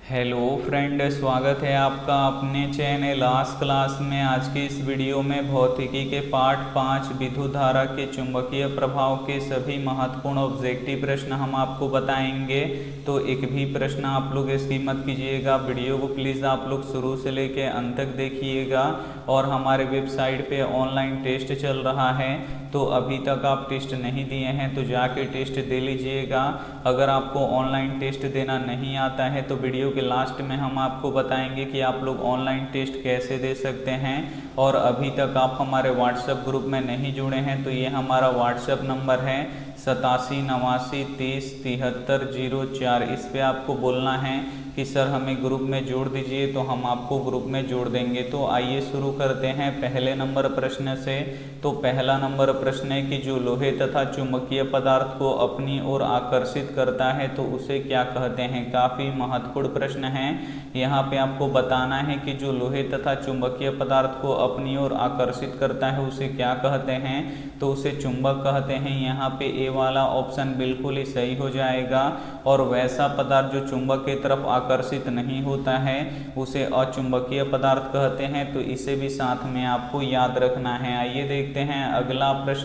Hello friend, स्वागत है आपका अपने चैनल आज क्लास में। आज के इस वीडियो में भौतिकी के पार्ट 5 विद्युत धारा के चुंबकीय प्रभाव के सभी महत्वपूर्ण ऑब्जेक्टिव प्रश्न हम आपको बताएंगे। तो एक भी प्रश्न आप लोग स्किप मत कीजिएगा, वीडियो को प्लीज़ आप लोग शुरू से लेकर अंत तक देखिएगा। और हमारे वेबसाइट पे ऑनलाइन टेस्ट चल रहा है, तो अभी तक आप टेस्ट नहीं दिए हैं तो जाके टेस्ट दे लीजिएगा। अगर आपको ऑनलाइन टेस्ट देना नहीं आता है तो वीडियो के लास्ट में हम आपको बताएंगे कि आप लोग ऑनलाइन टेस्ट कैसे दे सकते हैं। और अभी तक आप हमारे व्हाट्सएप ग्रुप में नहीं जुड़े हैं तो ये हमारा व्हाट्सएप नंबर है 8789307304। इस पे आपको बोलना है कि सर हमें ग्रुप में जोड़ दीजिए, तो हम आपको ग्रुप में जोड़ देंगे। तो आइए शुरू करते हैं पहले नंबर प्रश्न से। तो पहला नंबर प्रश्न है कि जो लोहे तथा चुंबकीय पदार्थ को अपनी ओर आकर्षित करता है तो उसे क्या कहते हैं। काफ़ी महत्वपूर्ण प्रश्न है। यहाँ पे आपको बताना है कि जो लोहे तथा चुंबकीय पदार्थ को अपनी ओर आकर्षित करता है उसे क्या कहते हैं, तो उसे चुंबक कहते हैं। यहाँ पे ए वाला ऑप्शन बिल्कुल ही सही हो जाएगा। और वैसा पदार्थ जो चुंबक की तरफ आकर्षित नहीं होता है उसे अचुंबकीय पदार्थ कहते हैं। तो इसे भी साथ में आपको याद रखना है। आइए देखते हैं अगला प्रश्न।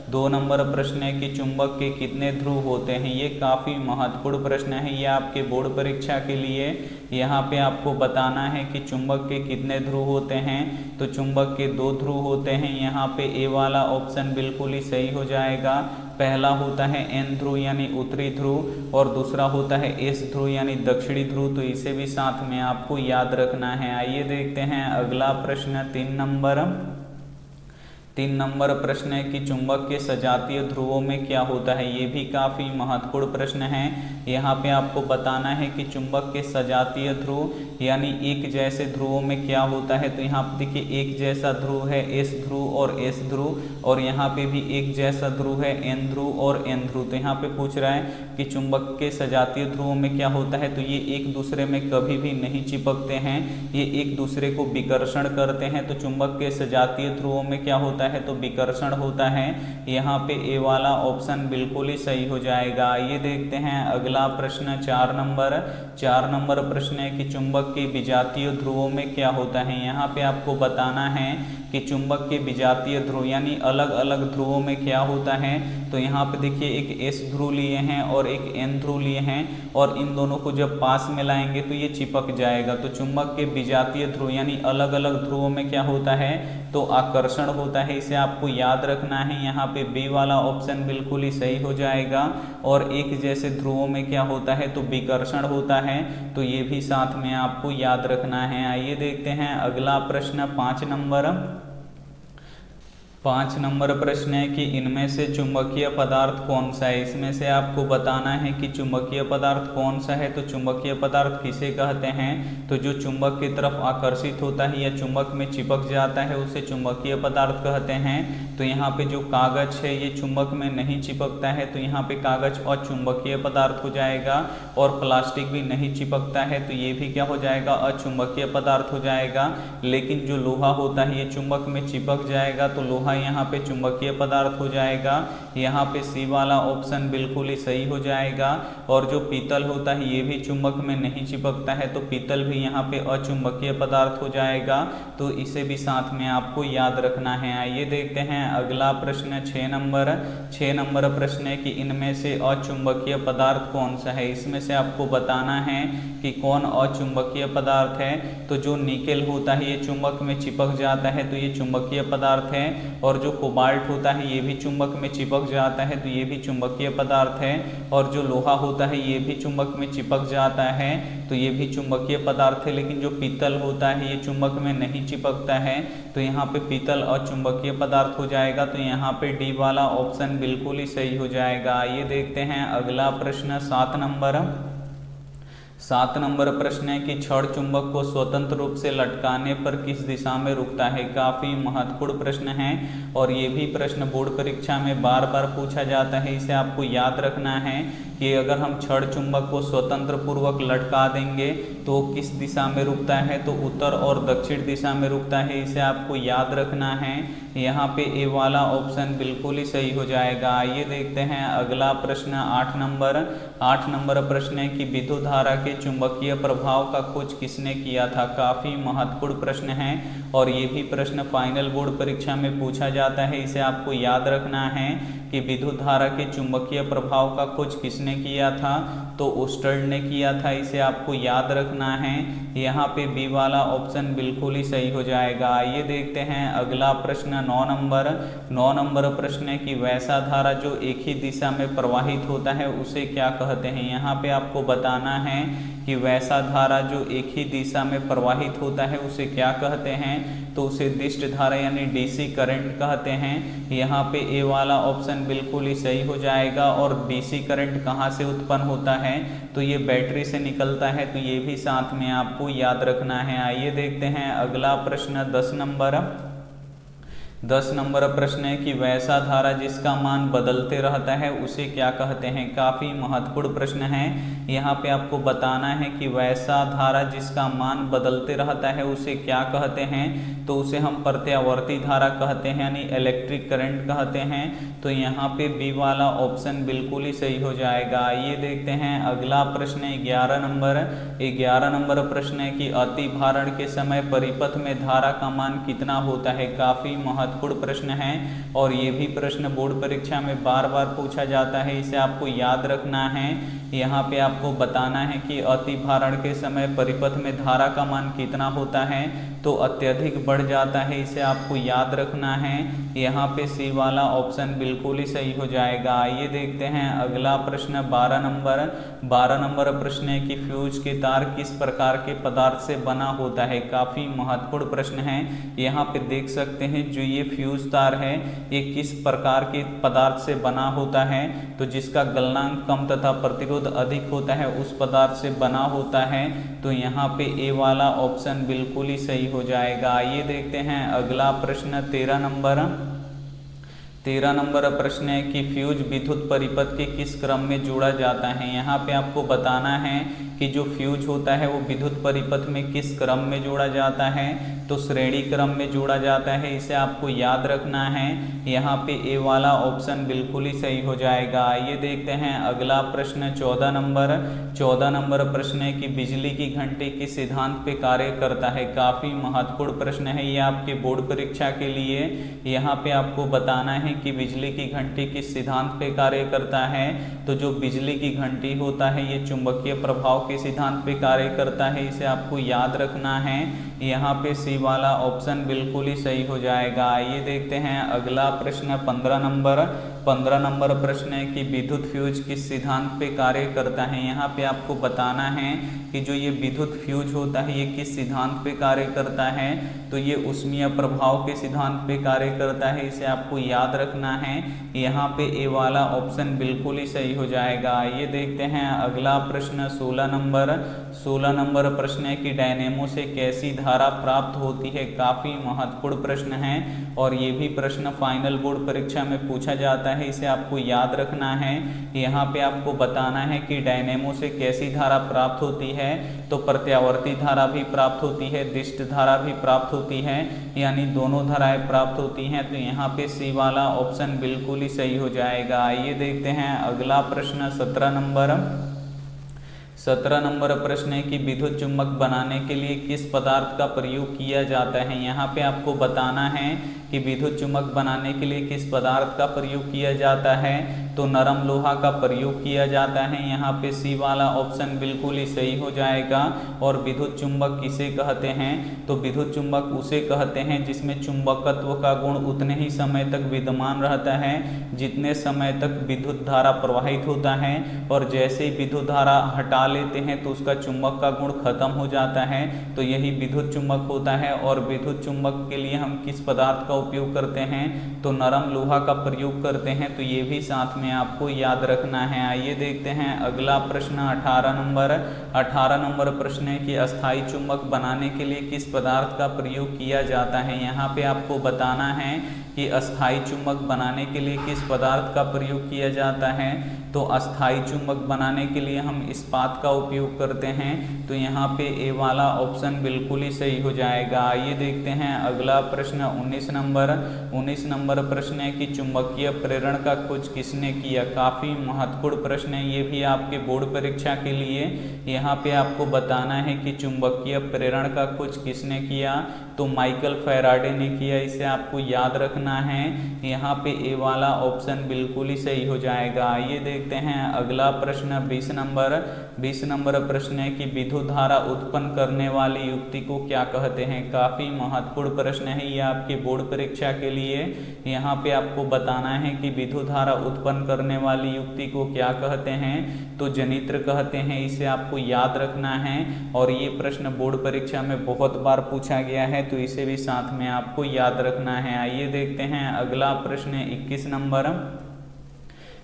दो नंबर प्रश्न है कि चुंबक के कितने ध्रुव होते हैं। ये काफ़ी महत्वपूर्ण प्रश्न है, ये आपके बोर्ड परीक्षा के लिए। यहाँ पे आपको बताना है कि चुंबक के कितने ध्रुव होते हैं। तो चुंबक के 2 ध्रुव होते हैं। यहाँ पे ए वाला ऑप्शन बिल्कुल ही सही हो जाएगा। पहला होता है एन ध्रुव यानी उत्तरी ध्रुव और दूसरा होता है एस ध्रुव यानी दक्षिणी ध्रुव। तो इसे भी साथ में आपको याद रखना है। आइए देखते हैं अगला प्रश्न। 3 नंबर प्रश्न है कि चुंबक के सजातीय ध्रुवों में क्या होता है। ये भी काफ़ी महत्वपूर्ण प्रश्न है। यहाँ पे आपको बताना है कि चुंबक के सजातीय ध्रुव यानी एक जैसे ध्रुवों में क्या होता है। तो यहाँ पे देखिए एक जैसा ध्रुव है एस ध्रुव और एस ध्रुव, और यहाँ पे भी एक जैसा ध्रुव है एन ध्रुव और एन ध्रुव। तो यहाँ पे पूछ रहा है कि चुंबक के सजातीय ध्रुवों में क्या होता है। तो ये एक दूसरे में कभी भी नहीं चिपकते हैं, ये एक दूसरे को विकर्षण करते हैं। तो चुंबक के सजातीय ध्रुवों में क्या होता है, तो विकर्षण होता है। यहाँ पे ए वाला ऑप्शन बिल्कुल ही सही हो जाएगा। आइए देखते हैं अगला प्रश्न। 4 नंबर प्रश्न है कि चुंबक के विजातीय ध्रुवों में क्या होता है। यहाँ पे आपको बताना है कि चुंबक के विजातीय ध्रुव यानी अलग अलग ध्रुवों में क्या होता है। तो यहाँ पे देखिए एक एस ध्रुव लिए हैं और एक एन ध्रुव लिए हैं, और इन दोनों को जब पास में लाएंगे तो ये चिपक जाएगा। तो चुंबक के विजातीय ध्रुव यानी अलग अलग ध्रुवों में क्या होता है, तो आकर्षण होता है। इसे आपको याद रखना है। यहाँ पे बी वाला ऑप्शन बिल्कुल ही सही हो जाएगा। और एक जैसे ध्रुवों में क्या होता है, तो विकर्षण होता है। तो ये भी साथ में आपको याद रखना है। आइए देखते हैं अगला प्रश्न। 5 नंबर प्रश्न है कि इनमें से चुंबकीय पदार्थ कौन सा है। इसमें से आपको बताना है कि चुंबकीय पदार्थ कौन सा है। तो चुंबकीय पदार्थ किसे कहते हैं, तो जो चुंबक की तरफ आकर्षित होता है या चुंबक में चिपक जाता है उसे चुंबकीय पदार्थ कहते हैं। तो यहाँ पे जो कागज है ये चुंबक में नहीं चिपकता है, तो यहाँ पे कागज अचुंबकीय पदार्थ हो जाएगा। और प्लास्टिक भी नहीं चिपकता है, तो ये भी क्या हो जाएगा, अचुंबकीय पदार्थ हो जाएगा। लेकिन जो लोहा होता है ये चुंबक में चिपक जाएगा, तो लोहा यहाँ पे चुंबकीय पदार्थ हो जाएगा। यहाँ पे सी वाला ऑप्शन बिल्कुल ही सही हो जाएगा। और जो पीतल होता है ये भी चुंबक में नहीं चिपकता है, तो पीतल भी यहाँ पे अचुंबकीय पदार्थ हो जाएगा। तो इसे भी साथ में आपको याद रखना है। आइए देखते हैं अगला प्रश्न। 6 नंबर प्रश्न है कि इनमें से अचुंबकीय पदार्थ कौन सा है। इसमें से आपको बताना है कि कौन अचुंबकीय पदार्थ है। तो जो निकेल होता है ये चुंबक में चिपक जाता है, तो ये चुंबकीय पदार्थ है। और जो कोबाल्ट होता है ये भी चुंबक में चिपक जाता है, तो ये भी चुंबकीय पदार्थ है। और जो लोहा होता है ये भी चुंबक में चिपक जाता है, तो ये भी चुंबकीय पदार्थ है। लेकिन जो पीतल होता है ये चुंबक में नहीं चिपकता है, तो यहाँ पे पीतल अचुंबकीय पदार्थ हो जाएगा। तो यहाँ पे डी वाला ऑप्शन बिल्कुल ही सही हो जाएगा। आइए देखते हैं अगला प्रश्न। 7 नंबर प्रश्न है कि छड़ चुंबक को स्वतंत्र रूप से लटकाने पर किस दिशा में रुकता है। काफ़ी महत्वपूर्ण प्रश्न है और ये भी प्रश्न बोर्ड परीक्षा में बार बार पूछा जाता है। इसे आपको याद रखना है कि अगर हम छड़ चुंबक को स्वतंत्र पूर्वक लटका देंगे तो किस दिशा में रुकता है, तो उत्तर और दक्षिण दिशा में रुकता है। इसे आपको याद रखना है। यहाँ पे ए वाला ऑप्शन बिल्कुल ही सही हो जाएगा। आइए देखते हैं अगला प्रश्न। 8 नंबर प्रश्न है कि विद्युत धारा के के चुंबकीय प्रभाव का खोज किसने किया था? काफ़ी महत्वपूर्ण प्रश्न है और ये भी प्रश्न फाइनल बोर्ड परीक्षा में पूछा जाता है। इसे आपको याद रखना है कि विद्युत धारा के चुंबकीय प्रभाव का खोज किसने किया था? तो ओस्टर्ड ने किया था। इसे आपको याद रखना है। यहाँ पे बी वाला ऑप्शन बिल्कुल ही सही हो जाएगा। आइए देखते हैं अगला प्रश्न 9 नंबर प्रश्न है कि वैसा धारा जो एक ही दिशा में प्रवाहित होता है उसे क्या कहते हैं? यहाँ पे आपको बताना है कि वैसा धारा जो एक ही दिशा में प्रवाहित होता है उसे क्या कहते हैं? तो उसे दिष्ट धारा यानी डीसी करंट कहते हैं। यहाँ पे ए वाला ऑप्शन बिल्कुल ही सही हो जाएगा। और डीसी करंट कहाँ से उत्पन्न होता है? तो ये बैटरी से निकलता है, तो ये भी साथ में आपको याद रखना है। आइए देखते हैं अगला प्रश्न 10 नंबर प्रश्न है कि वैसा धारा जिसका मान बदलते रहता है उसे क्या कहते हैं? काफ़ी महत्वपूर्ण प्रश्न है। यहाँ पे आपको बताना है कि वैसा धारा जिसका मान बदलते रहता है उसे क्या कहते हैं? तो उसे हम प्रत्यावर्ती धारा कहते हैं यानी इलेक्ट्रिक करंट कहते हैं। तो यहाँ पे बी वाला ऑप्शन बिल्कुल ही सही हो जाएगा। आइए देखते हैं अगला प्रश्न 11 नंबर प्रश्न है कि अति भारण के समय परिपथ में धारा का मान कितना होता है? काफ़ी महत्वपूर्ण प्रश्न है और ये भी प्रश्न बोर्ड परीक्षा में बार बार पूछा जाता है। इसे आपको याद रखना है। यहाँ पे आपको बताना है कि अति भारण के समय परिपथ में धारा का मान कितना होता है? तो अत्यधिक बढ़ जाता है। इसे आपको याद रखना है। यहाँ पे सी वाला ऑप्शन बिल्कुल ही सही हो जाएगा। आइए देखते हैं अगला प्रश्न 12 नंबर प्रश्न है कि फ्यूज के तार किस प्रकार के पदार्थ से बना होता है? काफ़ी महत्वपूर्ण प्रश्न है। यहाँ पे देख सकते हैं जो ये फ्यूज तार है ये किस प्रकार के पदार्थ से बना होता है? तो जिसका गलनांक कम तथा प्रतिरोध अधिक होता है उस पदार्थ से बना होता है। तो यहाँ पे ए वाला ऑप्शन बिल्कुल ही सही हो जाएगा। आइए देखते हैं अगला प्रश्न 13 नंबर प्रश्न है कि फ्यूज विद्युत परिपथ के किस क्रम में जोड़ा जाता है? यहाँ पे आपको बताना है कि जो फ्यूज होता है वो विद्युत परिपथ में किस क्रम में जोड़ा जाता है? तो श्रेणी क्रम में जोड़ा जाता है। इसे आपको याद रखना है। यहाँ पे ए वाला ऑप्शन बिल्कुल ही सही हो जाएगा। आइए देखते हैं अगला प्रश्न 14 नंबर प्रश्न है कि बिजली की घंटी किस सिद्धांत पे कार्य करता है? काफ़ी महत्वपूर्ण प्रश्न है ये आपके बोर्ड परीक्षा के लिए। यहाँ पे आपको बताना है कि बिजली की घंटी किस सिद्धांत पे कार्य करता है? तो जो बिजली की घंटी होता है ये चुंबकीय प्रभाव के सिद्धांत पे कार्य करता है। इसे आपको याद रखना है। यहाँ पे सी वाला ऑप्शन बिल्कुल ही सही हो जाएगा। आइए देखते हैं अगला प्रश्न 15 नंबर प्रश्न है कि विद्युत फ्यूज किस सिद्धांत पे कार्य करता है? यहाँ पे आपको बताना है कि जो ये विद्युत फ्यूज होता है ये किस सिद्धांत पे कार्य करता है? तो ये ऊष्मीय प्रभाव के सिद्धांत पे कार्य करता है। इसे आपको याद रखना है। यहाँ पे ए वाला ऑप्शन बिल्कुल ही सही हो जाएगा। आइए देखते हैं अगला प्रश्न 16 नंबर प्रश्न है कि डायनेमो से कैसी धारा प्राप्त होती है? काफ़ी महत्वपूर्ण प्रश्न है और ये भी प्रश्न फाइनल बोर्ड परीक्षा में पूछा जाता है। इसे आपको याद रखना है। यहाँ पे आपको बताना है कि डायनेमो से कैसी धारा प्राप्त होती है? तो प्रत्यावर्ती धारा भी प्राप्त होती है, दिष्ट धारा भी प्राप्त होती है, यानी दोनों धाराएं प्राप्त होती हैं। तो यहाँ पे सी वाला ऑप्शन बिल्कुल ही सही हो जाएगा। आइए देखते हैं अगला प्रश्न 17 नंबर प्रश्न है कि विद्युत चुम्बक बनाने के लिए किस पदार्थ का प्रयोग किया जाता है? यहाँ पे आपको बताना है कि विद्युत चुम्बक बनाने के लिए किस पदार्थ का प्रयोग किया जाता है? तो नरम लोहा का प्रयोग किया जाता है। यहाँ पे सी वाला ऑप्शन बिल्कुल ही सही हो जाएगा। और विद्युत चुम्बक किसे कहते हैं? तो विद्युत चुम्बक उसे कहते हैं जिसमें चुंबकत्व का गुण उतने ही समय तक विद्यमान रहता है जितने समय तक विद्युत धारा प्रवाहित होता है, और जैसे ही विद्युत धारा हटा लेते हैं तो उसका चुंबक का गुण खत्म हो जाता है। तो यही विद्युत चुम्बक होता है। और विद्युत चुम्बक के लिए हम किस पदार्थ का उपयोग करते हैं? तो नरम लोहा का प्रयोग करते हैं। तो ये भी साथ में आपको याद रखना है। आइए देखते हैं अगला प्रश्न 18 नंबर प्रश्न है कि अस्थायी चुंबक बनाने के लिए किस पदार्थ का प्रयोग किया जाता है? यहाँ पे आपको बताना है कि अस्थायी चुंबक बनाने के लिए किस पदार्थ का प्रयोग किया जाता है। तो अस्थाई चुंबक बनाने के लिए हम इस्पात का उपयोग करते हैं। तो यहाँ पे ए वाला ऑप्शन बिल्कुल ही सही हो जाएगा। आइए देखते हैं अगला प्रश्न 19 नंबर प्रश्न है कि चुंबकीय प्रेरण का खोज किसने किया। काफ़ी महत्वपूर्ण प्रश्न है ये भी आपके बोर्ड परीक्षा के लिए। यहाँ पे आपको बताना है कि चुंबकीय प्रेरण का खोज किसने किया, तो माइकल फैराडे ने किया, इसे आपको याद रखना है। यहाँ पे ए वाला ऑप्शन बिल्कुल ही सही हो जाएगा। आइए देखते हैं अगला प्रश्न 20 नंबर प्रश्न है कि विद्युत धारा उत्पन्न करने वाली युक्ति को क्या कहते हैं। काफ़ी महत्वपूर्ण प्रश्न है ये आपके बोर्ड परीक्षा के लिए। यहाँ पे आपको बताना है कि विद्युत धारा उत्पन्न करने वाली युक्ति को क्या कहते हैं, तो जनित्र कहते हैं, इसे आपको याद रखना है। और ये प्रश्न बोर्ड परीक्षा में बहुत बार पूछा गया है, तो इसे भी साथ में आपको याद रखना है। आइए देखते हैं अगला प्रश्न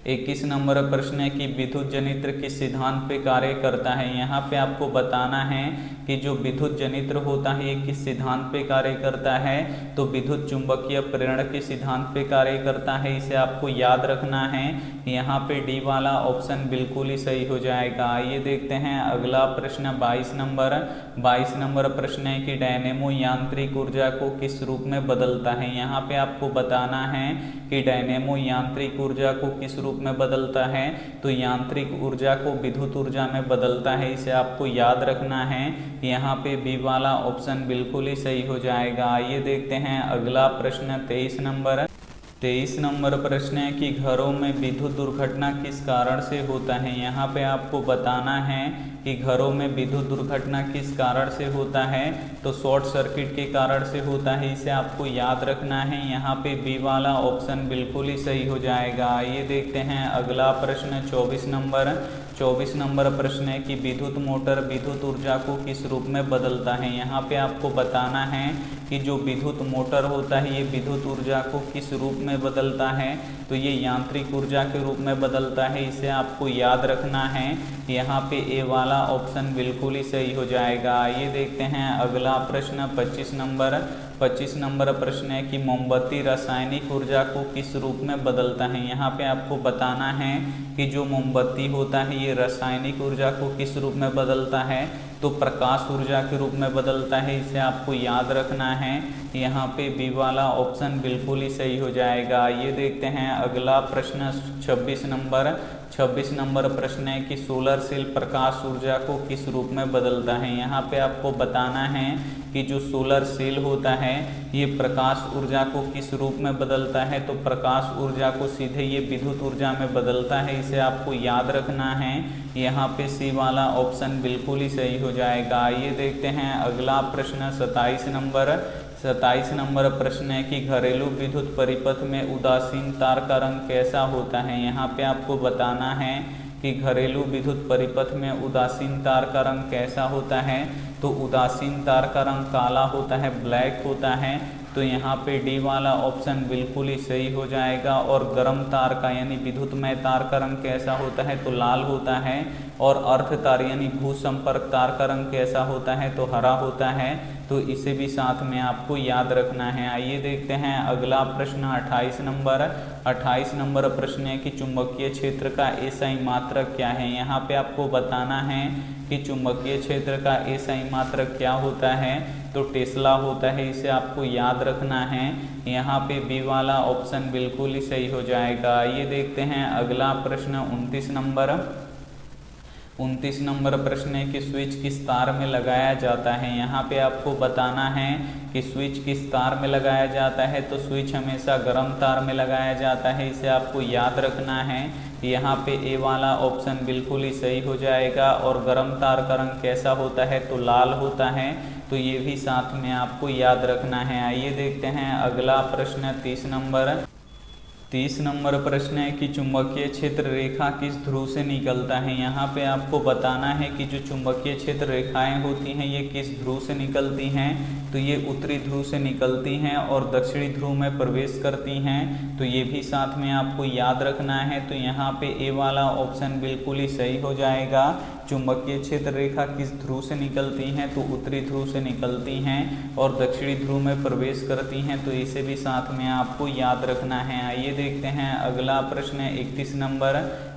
21 नंबर प्रश्न है कि विद्युत जनित्र किस सिद्धांत पे कार्य करता है। यहाँ पे आपको बताना है कि जो विद्युत जनित्र होता है ये किस सिद्धांत पे कार्य करता है, तो विद्युत चुंबकीय प्रेरण के सिद्धांत पे कार्य करता है, इसे आपको याद रखना है। यहाँ पे डी वाला ऑप्शन बिल्कुल ही सही हो जाएगा। आइए देखते हैं अगला प्रश्न 22 नंबर प्रश्न है कि डायनेमो यांत्रिक ऊर्जा को किस रूप में बदलता है। यहाँ पे आपको बताना है कि डायनेमो यांत्रिक ऊर्जा को किस रूप में बदलता है, तो यांत्रिक ऊर्जा को विद्युत ऊर्जा में बदलता है, इसे आपको याद रखना है। यहाँ पे बी वाला ऑप्शन बिल्कुल ही सही हो जाएगा। आइए देखते हैं अगला प्रश्न 23 नंबर प्रश्न है कि घरों में विद्युत दुर्घटना किस कारण से होता है। यहाँ पे आपको बताना है कि घरों में विद्युत दुर्घटना किस कारण से होता है, तो शॉर्ट सर्किट के कारण से होता है, इसे आपको याद रखना है। यहाँ पे बी वाला ऑप्शन बिल्कुल ही सही हो जाएगा। आइए देखते हैं अगला प्रश्न 24 नंबर प्रश्न है कि विद्युत मोटर विद्युत ऊर्जा को किस रूप में बदलता है। यहाँ पे आपको बताना है कि जो विद्युत मोटर होता है ये विद्युत ऊर्जा को किस रूप में बदलता है, तो ये यांत्रिक ऊर्जा के रूप में बदलता है, इसे आपको याद रखना है। यहाँ पे ए वाला ऑप्शन बिल्कुल ही सही हो जाएगा। आइए देखते हैं अगला प्रश्न 25 नंबर प्रश्न है कि मोमबत्ती रासायनिक ऊर्जा को किस रूप में बदलता है। यहाँ पे आपको बताना है कि जो मोमबत्ती होता है ये रासायनिक ऊर्जा को किस रूप में बदलता है, तो प्रकाश ऊर्जा के रूप में बदलता है, इसे आपको याद रखना है। यहाँ पे बी वाला ऑप्शन बिल्कुल ही सही हो जाएगा। ये देखते हैं अगला प्रश्न 26 नंबर प्रश्न है कि सोलर सेल प्रकाश ऊर्जा को किस रूप में बदलता है। यहाँ पे आपको बताना है कि जो सोलर सेल होता है ये प्रकाश ऊर्जा को किस रूप में बदलता है, तो प्रकाश ऊर्जा को सीधे ये विद्युत ऊर्जा में बदलता है, इसे आपको याद रखना है। यहाँ पे सी वाला ऑप्शन बिल्कुल ही सही हो जाएगा। ये देखते हैं अगला प्रश्न 27 नंबर प्रश्न है कि घरेलू विद्युत परिपथ में उदासीन तार का रंग कैसा होता है। यहाँ पे आपको बताना है कि घरेलू विद्युत परिपथ में उदासीन तार का रंग कैसा होता है, तो उदासीन तार का रंग काला होता है, ब्लैक होता है, तो यहाँ पे डी वाला ऑप्शन बिल्कुल ही सही हो जाएगा। और गर्म तार का यानी विद्युतमय तार का रंग कैसा होता है, तो लाल होता है। और अर्ध तार यानी भू संपर्क तार का रंग कैसा होता है, तो हरा होता है, तो इसे भी साथ में आपको याद रखना है। आइए देखते हैं अगला प्रश्न 28 नंबर प्रश्न है कि चुंबकीय क्षेत्र का एसआई मात्रक क्या है। यहाँ पे आपको बताना है कि चुंबकीय क्षेत्र का एसआई मात्रक क्या होता है, तो टेस्ला होता है, इसे आपको याद रखना है। यहाँ पे बी वाला ऑप्शन बिल्कुल ही सही हो जाएगा। ये देखते हैं अगला प्रश्न 29 नंबर प्रश्न है कि स्विच किस तार में लगाया जाता है। यहाँ पे आपको बताना है कि स्विच किस तार में लगाया जाता है, तो स्विच हमेशा गर्म तार में लगाया जाता है, इसे आपको याद रखना है। यहाँ पे ए वाला ऑप्शन बिल्कुल ही सही हो जाएगा। और गर्म तार का रंग कैसा होता है, तो लाल होता है, तो ये भी साथ में आपको याद रखना है। आइए देखते हैं अगला प्रश्न 30 नंबर प्रश्न है कि चुंबकीय क्षेत्र रेखा किस ध्रुव से निकलता है। यहाँ पे आपको बताना है कि जो चुंबकीय क्षेत्र रेखाएं होती हैं ये किस ध्रुव से निकलती हैं, तो ये उत्तरी ध्रुव से निकलती हैं और दक्षिणी ध्रुव में प्रवेश करती हैं, तो ये भी साथ में आपको याद रखना है। तो यहाँ पे ए वाला ऑप्शन बिल्कुल ही सही हो जाएगा। चुंबकीय क्षेत्र रेखा किस ध्रुव से निकलती हैं, तो उत्तरी ध्रुव से निकलती हैं और दक्षिणी ध्रुव में प्रवेश करती हैं, तो इसे भी साथ में आपको याद रखना है। आइए देखते हैं अगला प्रश्न है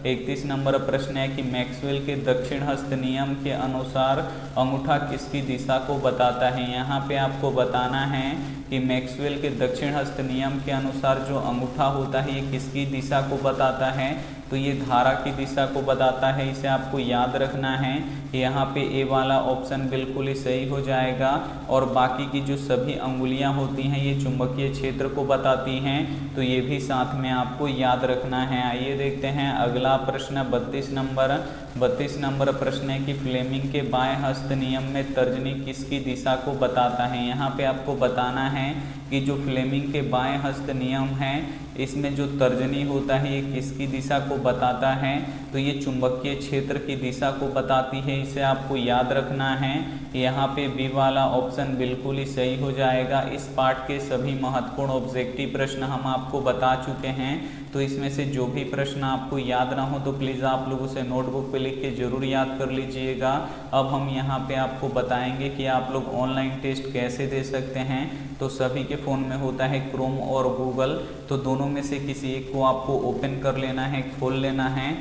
31 नंबर प्रश्न है कि मैक्सवेल के दक्षिण हस्त नियम के अनुसार अंगूठा किसकी दिशा को बताता है। यहाँ पे आपको बताना है कि मैक्सवेल के दक्षिण हस्त नियम के अनुसार जो अंगूठा होता है ये किसकी दिशा को बताता है, तो ये धारा की दिशा को बताता है। इसे आपको याद रखना है। यहाँ पे ए वाला ऑप्शन बिल्कुल ही सही हो जाएगा और बाकी की जो सभी अंगुलियाँ होती हैं ये चुंबकीय क्षेत्र को बताती हैं, तो ये भी साथ में आपको याद रखना है। आइए देखते हैं अगला प्रश्न 32 नंबर प्रश्न है कि फ्लेमिंग के बाएं हस्त नियम में तर्जनी किसकी दिशा को बताता है। यहाँ पे आपको बताना है कि जो फ्लेमिंग के बाएं हस्त नियम है इसमें जो तर्जनी होता है ये किसकी दिशा को बताता है, तो ये चुंबकीय क्षेत्र की दिशा को बताती है। इसे आपको याद रखना है। यहाँ पे बी वाला ऑप्शन बिल्कुल ही सही हो जाएगा। इस पार्ट के सभी महत्वपूर्ण ऑब्जेक्टिव प्रश्न हम आपको बता चुके हैं, तो इसमें से जो भी प्रश्न आपको याद ना हो तो प्लीज़ आप लोग उसे नोटबुक पे लिख के ज़रूर याद कर लीजिएगा। अब हम यहाँ पे आपको बताएंगे कि आप लोग ऑनलाइन टेस्ट कैसे दे सकते हैं। तो सभी के फ़ोन में होता है क्रोम और गूगल, तो दोनों में से किसी एक को आपको ओपन कर लेना है, खोल लेना है।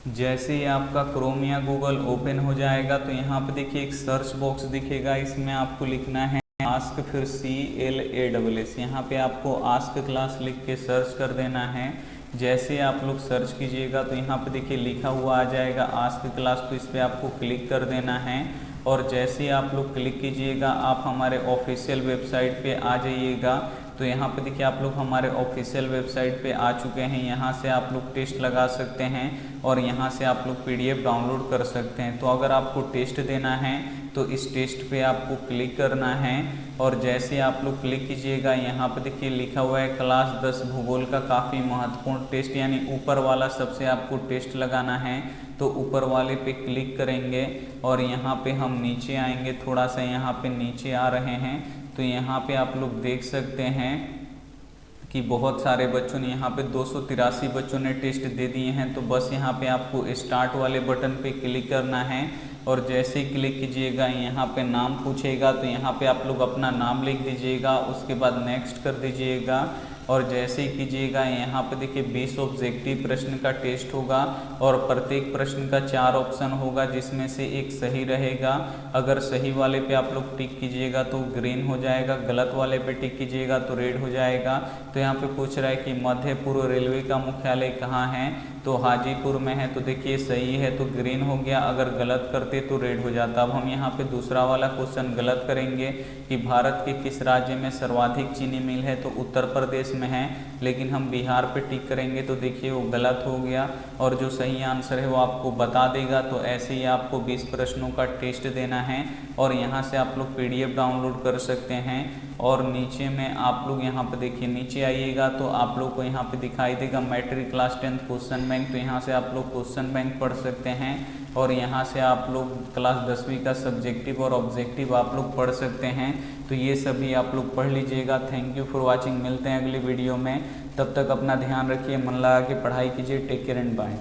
जैसे ही आपका क्रोम या गूगल ओपन हो जाएगा तो यहाँ पे देखिए एक सर्च बॉक्स दिखेगा, इसमें आपको लिखना है आस्क फिर CLASS। यहाँ पे आपको आस्क क्लास लिख के सर्च कर देना है। जैसे आप लोग सर्च कीजिएगा तो यहाँ पे देखिए लिखा हुआ आ जाएगा आस्क क्लास, तो इस पर आपको क्लिक कर देना है। और जैसे ही आप लोग क्लिक कीजिएगा आप हमारे ऑफिशियल वेबसाइट पे आ जाइएगा। तो यहाँ पे देखिए आप लोग हमारे ऑफिशियल वेबसाइट पे आ चुके हैं। यहाँ से आप लोग टेस्ट लगा सकते हैं और यहाँ से आप लोग PDF डाउनलोड कर सकते हैं। तो अगर आपको टेस्ट देना है तो इस टेस्ट पे आपको क्लिक करना है और जैसे आप लोग क्लिक कीजिएगा यहाँ पे देखिए लिखा हुआ है क्लास 10 भूगोल का काफ़ी महत्वपूर्ण टेस्ट, यानी ऊपर वाला सबसे आपको टेस्ट लगाना है। तो ऊपर वाले पे क्लिक करेंगे और यहाँ पे हम नीचे आएंगे, थोड़ा सा यहाँ पे नीचे आ रहे हैं। तो यहाँ पे आप लोग देख सकते हैं कि बहुत सारे बच्चों ने यहाँ पे 283 बच्चों ने टेस्ट दे दिए हैं। तो बस यहाँ पे आपको स्टार्ट वाले बटन पे क्लिक करना है और जैसे ही क्लिक कीजिएगा यहाँ पे नाम पूछेगा, तो यहाँ पे आप लोग अपना नाम लिख दीजिएगा, उसके बाद नेक्स्ट कर दीजिएगा। और जैसे ही कीजिएगा यहाँ पे देखिए 20 ऑब्जेक्टिव प्रश्न का टेस्ट होगा और प्रत्येक प्रश्न का 4 ऑप्शन होगा जिसमें से एक सही रहेगा। अगर सही वाले पे आप लोग टिक कीजिएगा तो ग्रीन हो जाएगा, गलत वाले पे टिक कीजिएगा तो रेड हो जाएगा। तो यहाँ पे पूछ रहा है कि मध्य पूर्व रेलवे का मुख्यालय कहाँ है, तो हाजीपुर में है। तो देखिए सही है तो ग्रीन हो गया, अगर गलत करते तो रेड हो जाता। अब हम यहाँ पे दूसरा वाला क्वेश्चन गलत करेंगे कि भारत के किस राज्य में सर्वाधिक चीनी मिल है, तो उत्तर प्रदेश में है, लेकिन हम बिहार पे टिक करेंगे तो देखिए वो गलत हो गया और जो सही आंसर है वो आपको बता देगा। तो ऐसे ही आपको 20 प्रश्नों का टेस्ट देना है और यहाँ से आप लोग PDF डाउनलोड कर सकते हैं। और नीचे में आप लोग यहाँ पे देखिए नीचे आइएगा तो आप लोग को यहाँ पे दिखाई देगा मैट्रिक क्लास 10 क्वेश्चन बैंक, तो यहाँ से आप लोग क्वेश्चन बैंक पढ़ सकते हैं और यहाँ से आप लोग क्लास 10वीं का सब्जेक्टिव और ऑब्जेक्टिव आप लोग पढ़ सकते हैं। तो ये सभी आप लोग पढ़ लीजिएगा। थैंक यू फॉर वाचिंग, मिलते हैं अगली वीडियो में। तब तक अपना ध्यान रखिए, मन लगा के पढ़ाई कीजिए। Take care and bye.